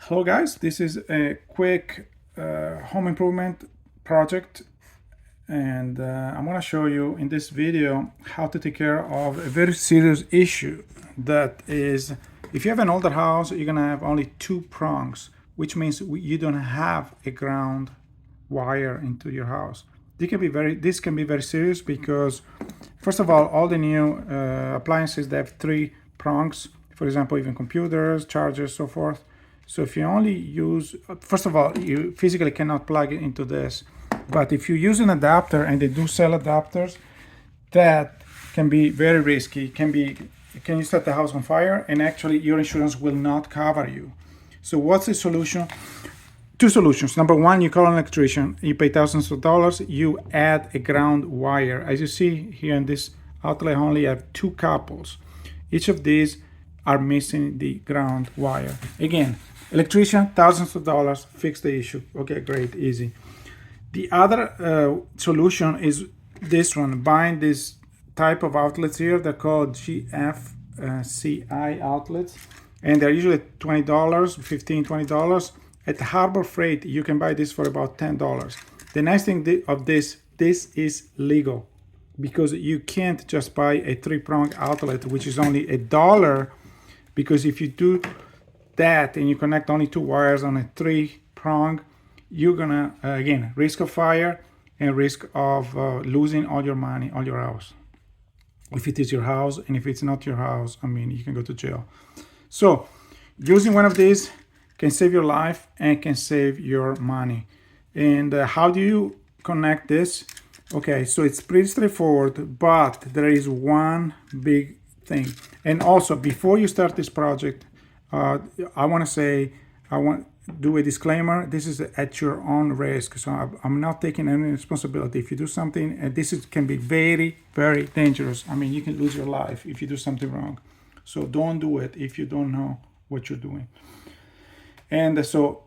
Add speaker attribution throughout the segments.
Speaker 1: Hello guys, this is a quick home improvement project, and I'm going to show you in this video how to take care of a very serious issue. That is, if you have an older house, you're going to have only two prongs, which means you don't have a ground wire into your house. This can be very serious because, first of all the new appliances, they have three prongs. For example, even computers, chargers, so forth. So if you only use, first of all, you physically cannot plug it into this. But if you use an adapter, and they do sell adapters, that can be very risky. Can you set the house on fire, and actually your insurance will not cover you. So what's the solution? Two solutions. Number one, you call an electrician. You pay thousands of dollars. You add a ground wire. As you see here in this outlet, I only have two couples. Each of these are missing the ground wire. Again, electrician, thousands of dollars, fix the issue. Okay, great, easy. The other solution is this one, buying this type of outlets here. They're called GFCI outlets, and they're usually $20, $15, $20. At Harbor Freight, you can buy this for about $10. The nice thing of this is legal, because you can't just buy a three-prong outlet, which is only $1, because if you do that and you connect only two wires on a three-prong, you're gonna again, risk of fire and risk of losing all your money, all your house, if it is your house. And if it's not your house, I mean, you can go to jail. So using one of these can save your life and can save your money. And how do you connect this? Okay, so it's pretty straightforward, but there is one big thing. And also, before you start this project, I want to do a disclaimer. This is at your own risk, so I'm not taking any responsibility. If you do something, and can be very, very dangerous. I mean, you can lose your life if you do something wrong. So don't do it if you don't know what you're doing. And so,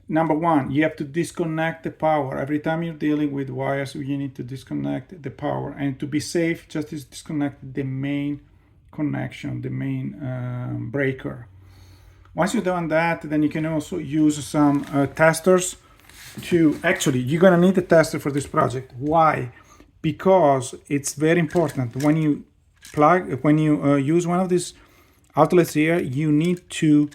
Speaker 1: number one, you have to disconnect the power. Every time you're dealing with wires, you need to disconnect the power. And to be safe, just disconnect the main connection, the main breaker. Once you've done that, then you can also use some testers to, actually, you're gonna need a tester for this project. Why? Because it's very important. When you use one of these outlets here, you need to,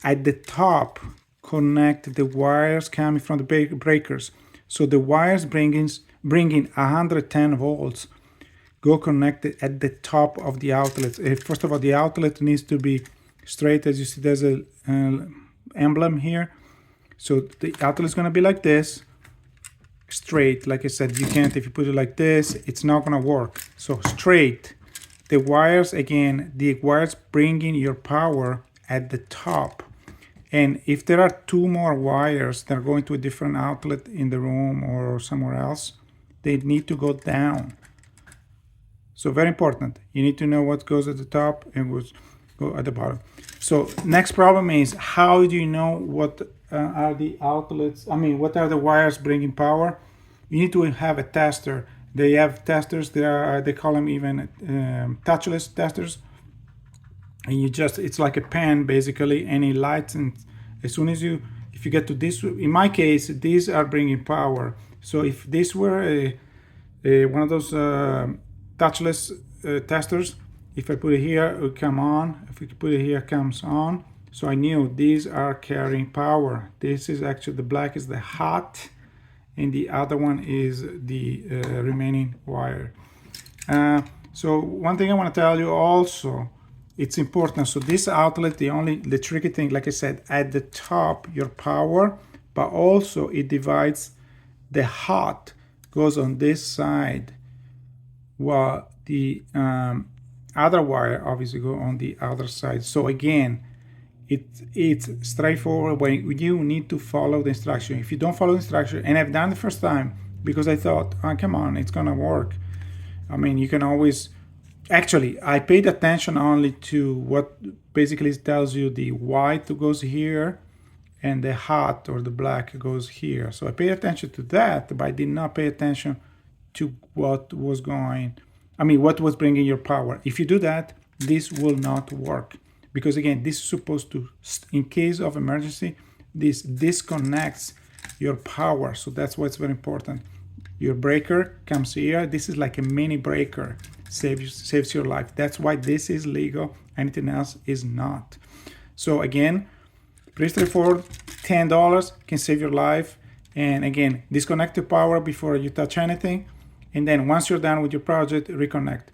Speaker 1: at the top, connect the wires coming from the breakers. So the wires bringing 110 volts go connected at the top of the outlet. First of all, the outlet needs to be straight. As you see, there's a emblem here. So the outlet is going to be like this, straight. Like I said, you can't, if you put it like this, it's not going to work. So straight. The wires, again, the wires bringing your power at the top. And if there are two more wires that are going to a different outlet in the room or somewhere else, they need to go down. So very important. You need to know what goes at the top and what goes at the bottom. So next problem is, how do you know what are the outlets? I mean, what are the wires bringing power? You need to have a tester. They have testers. They call them even touchless testers. And it's like a pen basically, and it lights, and as soon as if you get to this, in my case, these are bringing power. So if this were one of those touchless testers, if I put it here, it would come on. If we put it here, it comes on. So I knew these are carrying power. This is actually, the black is the hot, and the other one is the remaining wire. So one thing I want to tell you also, it's important. So this outlet, the tricky thing, like I said, at the top, your power, but also it divides. The hot goes on this side, while the other wire obviously go on the other side. So again, it's straightforward. When you need to follow the instruction. If you don't follow the instruction, and I've done the first time because I thought, oh, come on, it's gonna work. I mean, you can always, actually, I paid attention only to what basically tells you the white goes here and the hot or the black goes here. So I paid attention to that, but I did not pay attention to what was bringing your power. If you do that, this will not work, because again, this is supposed to, in case of emergency, this disconnects your power. So that's what's very important. Your breaker comes here. This is like a mini breaker, saves your life. That's why this is legal. Anything else is not. So again, pretty straightforward. $10 can save your life. And again, disconnect the power before you touch anything. And then once you're done with your project, reconnect.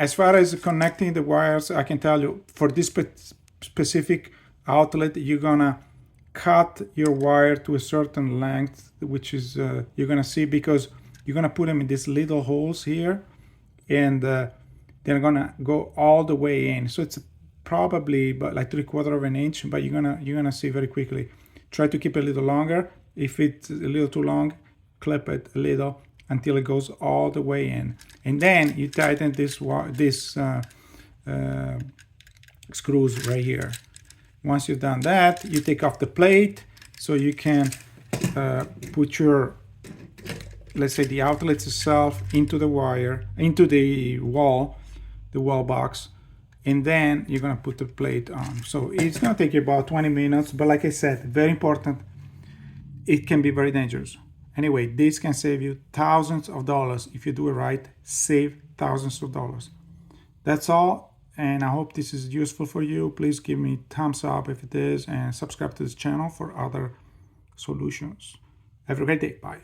Speaker 1: As far as connecting the wires, I can tell you for this specific outlet, you're gonna cut your wire to a certain length, which is you're gonna see, because you're gonna put them in these little holes here, and they're gonna go all the way in. So it's probably about like 3/4 of an inch, but you're gonna see very quickly. Try to keep it a little longer. If it's a little too long, clip it a little until it goes all the way in, and then you tighten this screws right here. Once you've done that, you take off the plate so you can put your, let's say, the outlets itself into the wire, into the wall box, and then you're gonna put the plate on. So it's gonna take you about 20 minutes, but like I said, very important, it can be very dangerous. Anyway, this can save you thousands of dollars. If you do it right, save thousands of dollars. That's all, and I hope this is useful for you. Please give me thumbs up if it is, and subscribe to this channel for other solutions. Have a great day. Bye.